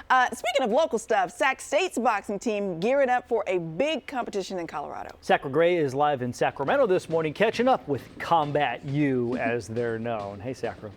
Speaking of local stuff, Sac State's boxing team gearing up for a big competition in Colorado. Sakura Gray is live in Sacramento this morning, catching up with Combat U, as they're known. Hey, Sakura.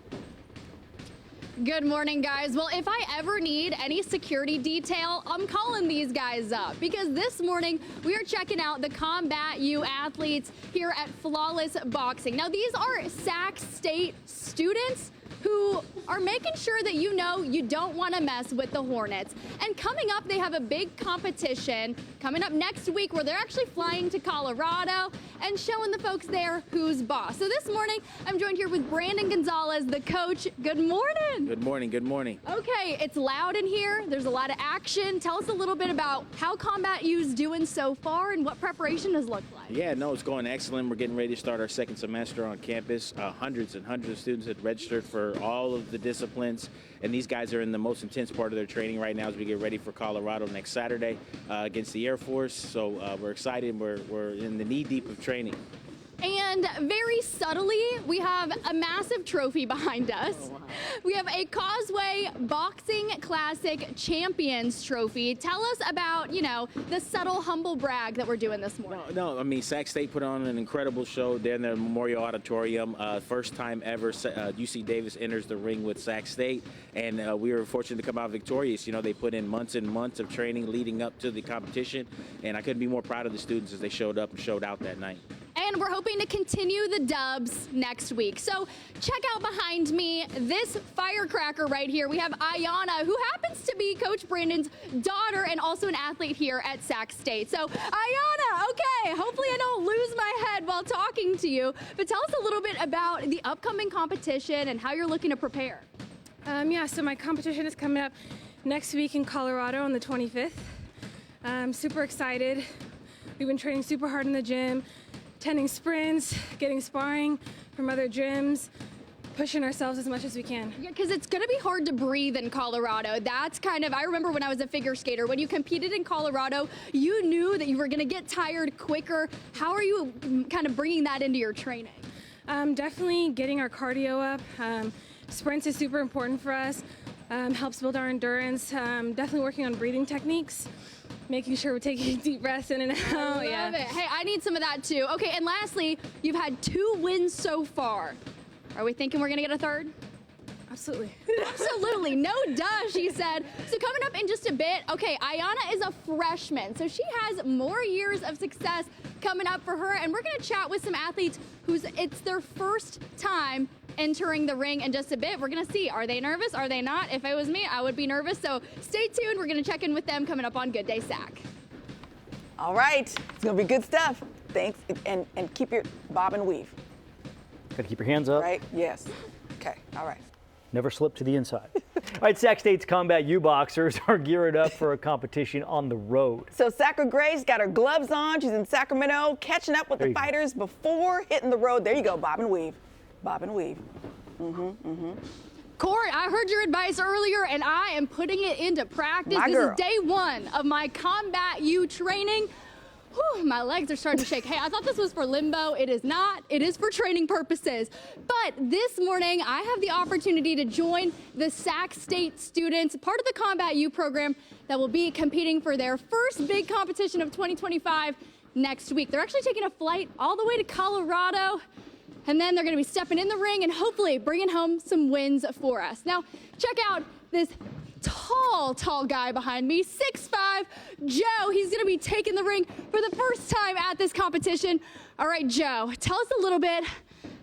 Good morning, guys. Well, if I ever need any security detail, I'm calling these guys up because this morning we are checking out the Combat U athletes here at Flawless Boxing. Now, these are Sac State students who are making sure that you know you don't want to mess with the Hornets. And coming up, they have a big competition coming up next week where they're actually flying to Colorado and showing the folks there who's boss. So this morning, I'm joined here with Brandon Gonzalez, the coach. Good morning. Good morning. Good morning. Okay, it's loud in here. There's a lot of action. Tell us a little bit about how Combat U's doing so far and what preparation has looked like. Yeah, no, it's going excellent. We're getting ready to start our second semester on campus. Hundreds and hundreds of students had registered for all of the disciplines, and these guys are in the most intense part of their training right now as we get ready for Colorado next Saturday against the Air Force. So we're excited. We're in the knee deep of training. And very subtly, we have a massive trophy behind us. Oh, wow. We have a Causeway Boxing Classic Champions Trophy. Tell us about, the subtle humble brag that we're doing this morning. No, I mean, Sac State put on an incredible show there in their Memorial Auditorium. First time ever UC Davis enters the ring with Sac State, and we were fortunate to come out victorious. They put in months and months of training leading up to the competition, and I couldn't be more proud of the students as they showed up and showed out that night. And we're hoping to continue the dubs next week. So check out behind me this firecracker right here. We have Ayana, who happens to be Coach Brandon's daughter and also an athlete here at Sac State. So Ayana, okay, hopefully I don't lose my head while talking to you, but tell us a little bit about the upcoming competition and how you're looking to prepare. So my competition is coming up next week in Colorado on the 25th. I'm super excited. We've been training super hard in the gym, attending sprints, getting sparring from other gyms, pushing ourselves as much as we can. Yeah, because it's going to be hard to breathe in Colorado. That's I remember when I was a figure skater, when you competed in Colorado, you knew that you were going to get tired quicker. How are you kind of bringing that into your training? Definitely getting our cardio up. Sprints is super important for us. Helps build our endurance. Definitely working on breathing techniques. Making sure we're taking deep breaths in and out. I love it. Hey, I need some of that too. Okay, and lastly, you've had 2 wins so far. Are we thinking we're gonna get a third? Absolutely. Absolutely, no duh, she said. So coming up in just a bit, okay, Ayana is a freshman, so she has more years of success coming up for her, and we're gonna chat with some athletes it's their first time entering the ring in just a bit. We're gonna see, are they nervous, are they not? If it was me, I would be nervous, so stay tuned. We're gonna check in with them coming up on Good Day Sac. All right, it's gonna be good stuff. Thanks, and keep your bob and weave. Gotta keep your hands up. Right, yes. Okay, all right. Never slip to the inside. All right, Sac State's Combat U boxers are gearing up for a competition on the road. So Sakura Gray's got her gloves on. She's in Sacramento, catching up with the fighters before hitting the road. There you go, bob and weave. Bob and weave. Court, I heard your advice earlier, and I am putting it into practice. This is day 1 of my Combat U training. Whew, my legs are starting to shake. Hey, I thought this was for limbo. It is not. It is for training purposes. But this morning, I have the opportunity to join the Sac State students, part of the Combat U program that will be competing for their first big competition of 2025 next week. They're actually taking a flight all the way to Colorado, and then they're going to be stepping in the ring and hopefully bringing home some wins for us. Now, check out this tall guy behind me, 6'5", Joe. He's going to be taking the ring for the first time at this competition. All right, Joe, tell us a little bit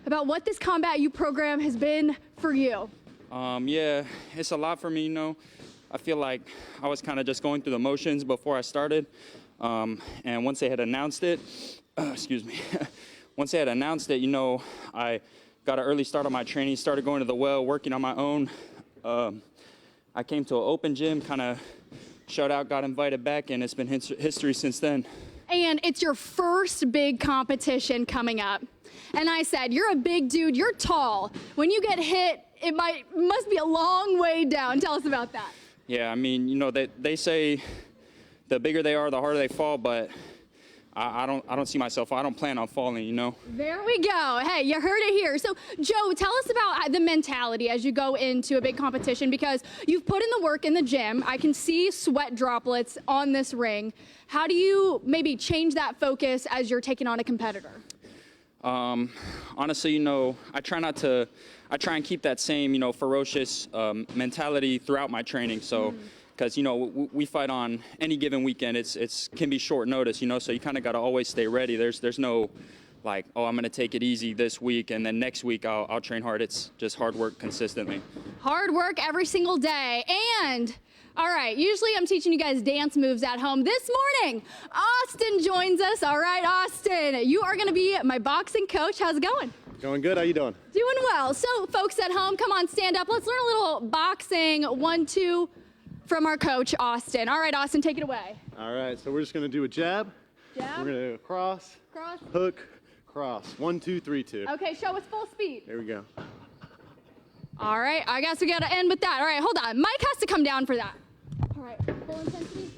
about what this Combat U program has been for you. Yeah, it's a lot for me, I feel like I was kind of just going through the motions before I started. And once they had announced it, once they had announced it, I got an early start on my training, started going to the well, working on my own. I came to an open gym, kind of shut out, got invited back, and it's been history since then. And it's your first big competition coming up. And I said, you're a big dude, you're tall. When you get hit, it must be a long way down. Tell us about that. Yeah, I mean, they say the bigger they are, the harder they fall, but I don't see myself. I don't plan on falling, you know. There we go. Hey, you heard it here. So, Joe, tell us about the mentality as you go into a big competition, because you've put in the work in the gym. I can see sweat droplets on this ring. How do you maybe change that focus as you're taking on a competitor? Honestly, you know, I try and keep that same, you know, ferocious mentality throughout my training. So, because, you know, we fight on any given weekend. It's can be short notice, you know, so you kind of got to always stay ready. There's no like, oh, I'm going to take it easy this week and then next week I'll train hard. It's just hard work consistently. Hard work every single day. And all right, usually I'm teaching you guys dance moves at home. This morning, Austin joins us. All right, Austin, you are going to be my boxing coach. How's it going? Going good. How you doing? Doing well. So, folks at home, come on, stand up. Let's learn a little boxing 1-2 from our coach, Austin. All right, Austin, take it away. All right, so we're just going to do a jab. Jab. We're going to do a cross, Cross. hook, cross. 1, 2, 3, 2. Okay, show us full speed. There we go. All right, I guess we got to end with that. All right, hold on. Mike has to come down for that. All right, full intensity.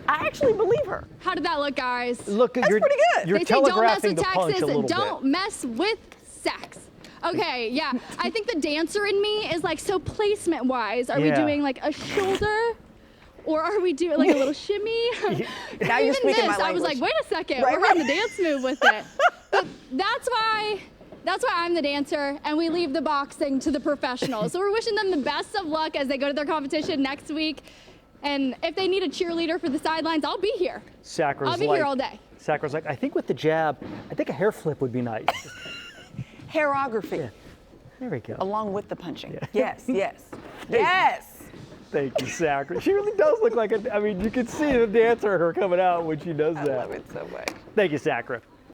I actually believe her. How did that look, guys? Look, That's you're, pretty good. You're They say don't mess telegraphing with the punch Texas, a little don't bit. mess with sex. Okay, yeah. I think the dancer in me is like, so placement wise, are we Yeah. doing like a shoulder? Or are we doing like a little shimmy? Now you're Even speaking this, my I was language. like, wait a second, Right, we're on the dance move with it. But that's why I'm the dancer, and we leave the boxing to the professionals. So we're wishing them the best of luck as they go to their competition next week. And if they need a cheerleader for the sidelines, I'll be here. Sakura's I'll be like, here all day. Sakura's like, I think with the jab, I think a hair flip would be nice. Hairography. Yeah. There we go. Along with the punching. Yes, yes, yes. Thank you, Sakura. She really does look like I mean, you can see the dancer in her coming out when she does I that. love it so much. Thank you, Sakura.